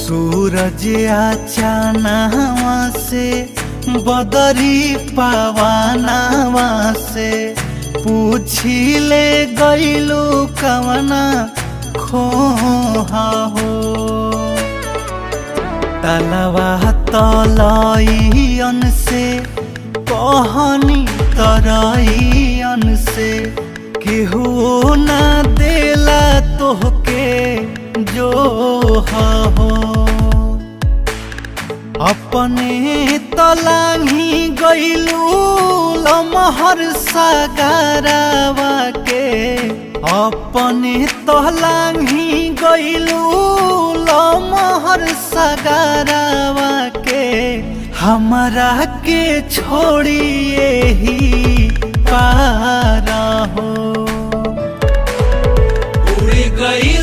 सूरज आचानवा से बदरी पवनवा से पूछिले गइलू कवना खोहा हो। तलवा तलइयन से कहनी तरइयन से केहू ना देला तोहके जो हो। अपने तलांगी गइलू लमहर सागरवा के, अपने तलांगी गइलू लमहर सागरवा के, हमरा के छोड़िए ही पारा हो। उड़ गई